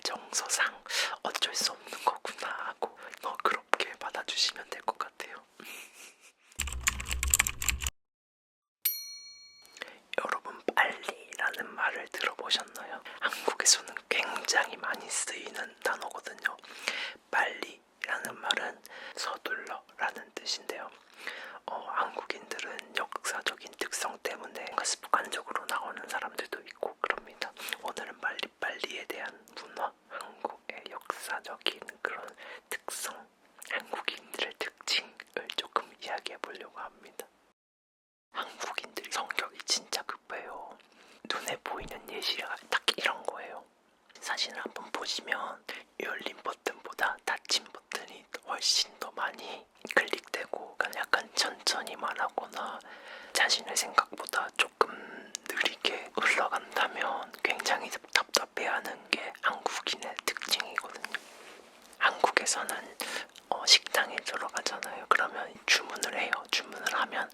정서상 어쩔 수 없는 거구나 하고 그렇게 받아주시면 될 것 같아요. 여러분, 빨리라는 말을 들어보셨나요? 한국에서는 굉장히 많이 쓰이는 단어거든요. 빨리라는 말은 서둘러라는 뜻인데요. 한국인들은 역사적인 특성 때문에 뭔가 습관적으로 나오는 사람들도 있고 그럽니다. 오늘은 빨리빨리에 대한 문화, 한국의 역사적인 그런 특성, 한국인들의 특징을 조금 이야기해 보려고 합니다. 한국인들이 성격이 진짜 급해요. 눈에 보이는 예시가 딱 이런 거예요. 사진을 한번 보시면 열린 버튼보다 닫힌 버튼이 훨씬 더 많이 클릭되고 약간 천천히 말하거나 자신의 생각보다 조금 느리게 흘러간다면 굉장히 답답해하는 게 한국인의 특징이거든요. 한국에서는 식당에 들어가잖아요. 그러면 주문을 해요. 주문을 하면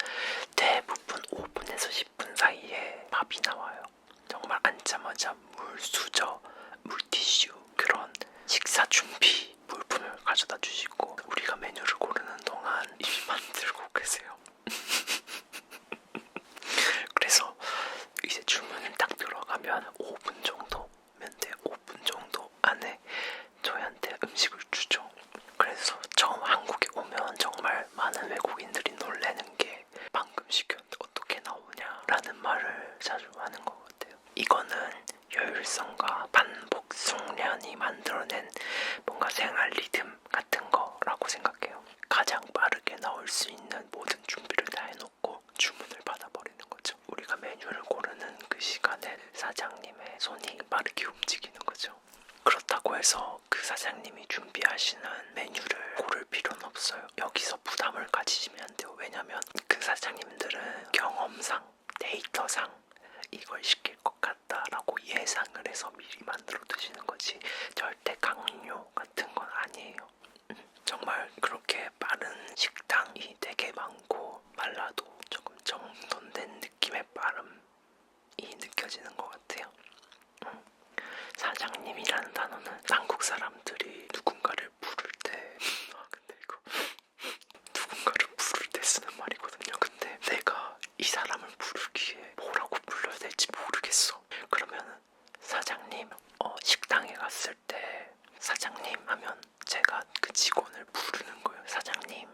대부분 5분에서 10분 사이에 밥이 나와요. 정말 앉자마자 물, 수저, 물티슈 그런 식사 준비 물품을 가져다 주시고 우리가 메뉴를 고르는 동안 이미 만들고 계세요. 그래서 이제 주문을 딱 들어가면 5분 정도면 돼. 5분 정도 안에 저희한테 음식을 주죠. 그래서 처음 한국에 오면 정말 많은 외국인들이 놀라는 게 방금 시켰는데 어떻게 나오냐라는 말을 자주 하는 것 같아요. 이거는 효율성과 반복 숙련이 만들어낸 뭔가 생활 리듬 같은 거라고 생각해요. 가장 빠르게 나올 수 있는 모든 준비를 다 해놓고 주문을 받아버리는 거죠. 우리가 메뉴를 고르는 그 시간에 사장님의 손이 빠르게 움직이는 거죠. 그렇다고 해서 그 사장님이 준비하시는 메뉴를 고를 필요는 없어요. 여기서 부담을 가지시면 안 돼요. 왜냐면 그 사장님들은 경험상, 데이터상 이걸 시킬 것 같다라고 예상을 해서 미리 만들어 두시는 거지 절대 강요 같은 건 아니에요. 정말 그렇게 빠른 식당이 되게 많고 빨라도 조금 정돈된 느낌의 빠름이 느껴지는 것 같아요. 사장님이라는 단어는 한국 사람들이 누군가를 부를 때 근데 이거 누군가를 부를 때 쓰는 말이거든요. 근데 내가 이 사람을 부르기에 뭐라고 불러야 될지 모르겠어. 그러면 사장님, 식당에 갔을 때 사장님 하면 제가 그 직원을 부르는 거예요. 사장님.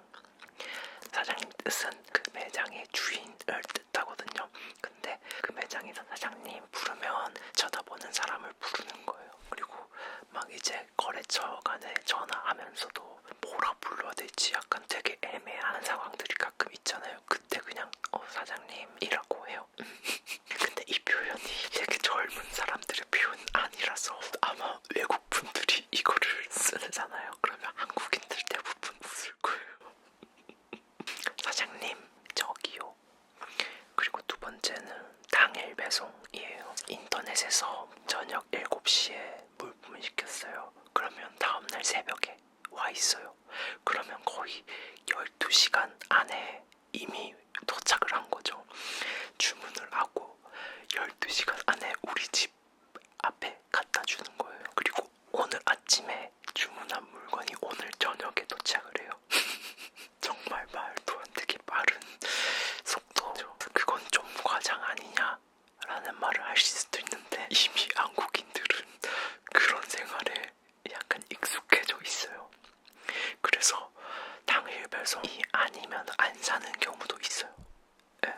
사장님 뜻은 그 매장의 주인을 뜻하거든요. 근데 그 매장에서 사장님 부르면 쳐다보는 사람을 부르는 거예요. 그리고 막 이제 거래처 간에 전화하면서도 뭐라 불러야 될지 약간 되게 애매한 상황들이 가끔 있잖아요. 그때 그냥 사장님이라고 해요. 근데 이 표현이 되게 젊은 사람들의 표현 아니라서 아마 외국 분들이 이거를 쓰잖아요. 그러면 한국인들 대부분 웃을 거예요. 사장님, 저기요. 그리고 두 번째는 당일 배송이에요. 인터넷에서 저녁 7시에 물품을 시켰어요. 그러면 다음날 새벽에 와 있어요. 그러면 거의 12시간 안에 이미 도착을 한 거죠. 주문을 하고 12시간 안에 우리 집 앞에 갖다 주는 거예요. 그리고 오늘 아침에 주문한 물건이 오늘 저녁에 도착을 해요. 정말 말도 안 되게 빠른 속도죠. 그건 좀 과장 아니냐라는 말을 하실 수도 있는데 이미 한국인들은 그런 생활에 약간 익숙해져 있어요. 그래서 당일 배송이 아니면 안 사는 경우도 있어요. 네.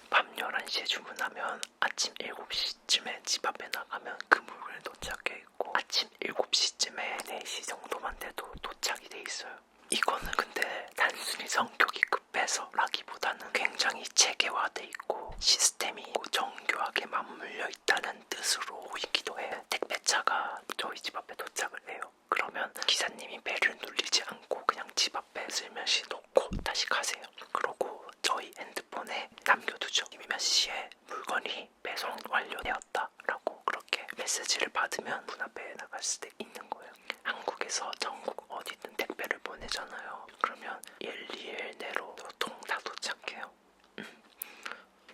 밤 11시에 주문하면 아침 7시쯤에 집 앞에 나가면 그 물건이 도착해 있고 아침 7시쯤에 4시 정도만 돼도 도착이 돼 있어요. 이거는 근데 단순히 성격이 급해서라기보다는 굉장히 체계화돼 있고 시스템이 정교하게 맞물려 있다는 뜻으로 보이기도 해요. 택배차가 저희 집 앞에 도착을 해요. 그러면 기사님이 배를 눌리지 않고 그냥 집 앞에 슬며시 놓고 다시 가세요. 그러고 저희 핸드폰에 남겨두죠. 이미 몇 시에 물건이 배송 완료되었다 라고 그렇게 메시지를 받으면 문 앞에 나갈 수도 있는 거예요. 한국에서 전국 어디든 택배를 보내잖아요. 그러면 1, 2일 내로 보통 다 도착해요.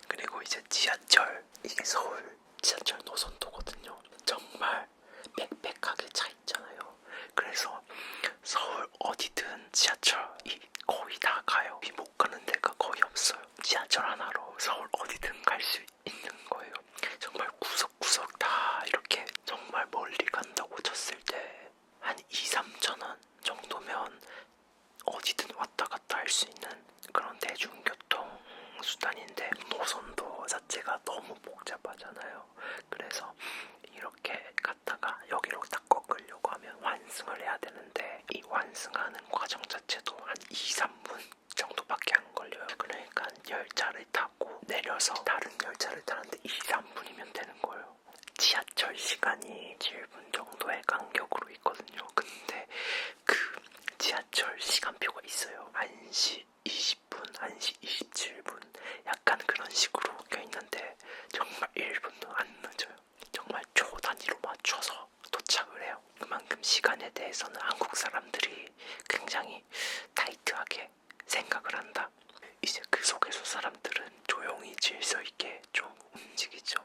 그리고 이제 지하철, 이게 서울 지하철 노선도거든요. 정말 빽빽하게 차 도착을 해요. 그만큼 시간에 대해서는 한국 사람들이 굉장히 타이트하게 생각을 한다. 이제 그 속에서 사람들은 조용히 질서 있게 좀 움직이죠.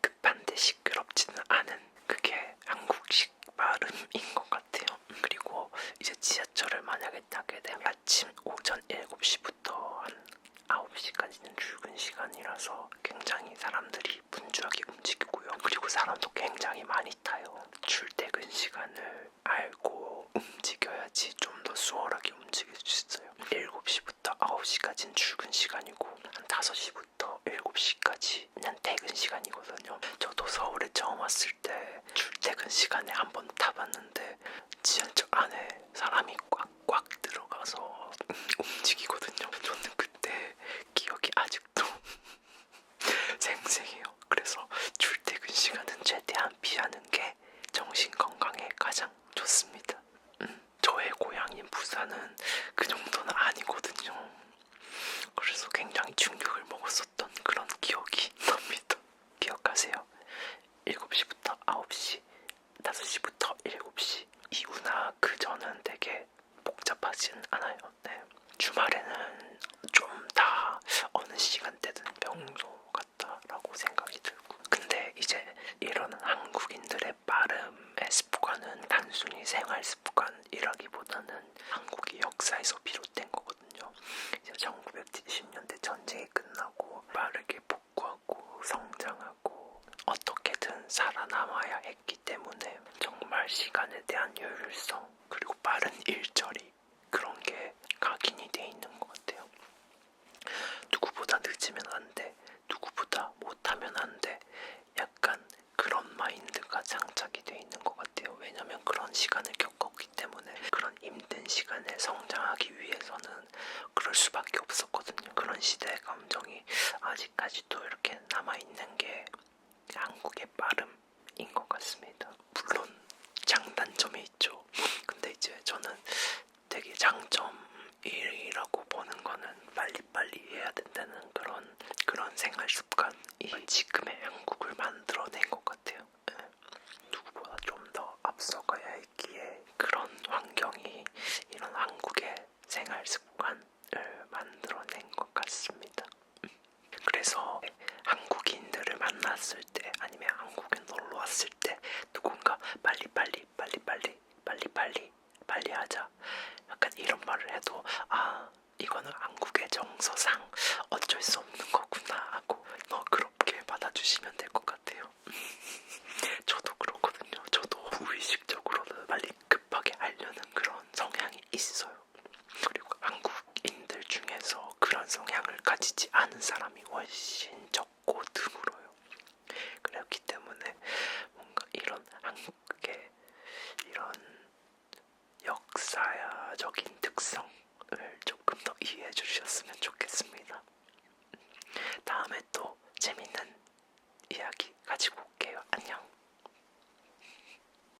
급한데 시끄럽지는 않은 그게 한국식 발음인 것 같아요. 그리고 이제 지하철을 만약에 타게 되면 아침 오전 7시부터 한 9시까지는 출근 시간이라서 굉장히 사람들이 분주하게 움직이고요. 그리고 사람도 굉장히 많이 타요. 출퇴근 시간을 알고 움직여야지 좀 더 수월하게 움직일 수 있어요. 7시부터 9시까지는 출근 시간이고 한 5시부터 7시까지는 퇴근 시간이거든요. 저도 서울에 처음 왔을 때 출퇴근 시간에 한번 타봤는데 지하철 안에 사람이 꽉꽉 들어가서 움직이거든요. 저는 그때 기억이 아직도 생생해요. 그래서 출퇴근 시간은 최대한 피하는 게 정신 건강에 가장 좋습니다. 저의 고향인 부산은 그 정도는 아니거든요. 그래서 굉장히 충격을 먹었었던 그런 기억이 납니다. 기억하세요? 7시부터 9시, 5시부터 7시 이후나 그 전은 되게 복잡하진 않아요. 네. 주말에는 좀 다 어느 시간대든 평소 같다라고 생각이 들고, 근데 이제 이런 한국인들의 발음의 습관은 단순히 생활 습관이라기보다는 한국의 역사에서 비롯된 거거든요. 이제 1970년대 전쟁이 끝나고 빠르게 복구하고 성장하고 어떻게든 살아남아야 했기 때문에 정말 시간에 대한 효율성 그리고 빠른 일처리 그런 게 각인이 돼 있는 것 같아요. 누구보다 늦으면 안 돼, 누구보다 못하면 안 돼, 약간 그런 마인드가 장착이 돼 있는 것 같아요. 왜냐면 그런 시간을 겪었기 때문에. 그런 힘든 시간에 성장하기 위해서는 그럴 수밖에 없었거든요. 그런 시대의 감정이 아직까지도 이렇게 남아있는 게 한국의 발음인 것 같습니다. 물론 장단점이 있죠. 근데 이제 저는 되게 장점이라고 보는 거는 빨리빨리 해야 된다는 그런 생활 습관이 지금의 한국을 만들어낸 것 같아요. 네. 누구보다 좀 더 앞서가야 했기에 그런 환경이 이런 한국의 생활 습관을 만들어낸 것 같습니다. 그래서 한국인들을 만났을 때 아니면 한국에 놀러 왔을 때 누군가 빨리 하자 약간 이런 말을 해도 아 이거는 한국의 정서상 어쩔 수 없는 거구나 하고 너그럽게 받아주시면 될 것 같아요. 저도 그렇거든요. 저도 무의식적으로는 빨리 급하게 하려는 그런 성향이 있어요. 그리고 한국인들 중에서 그런 성향을 가지지 않은 사람이 훨씬 적고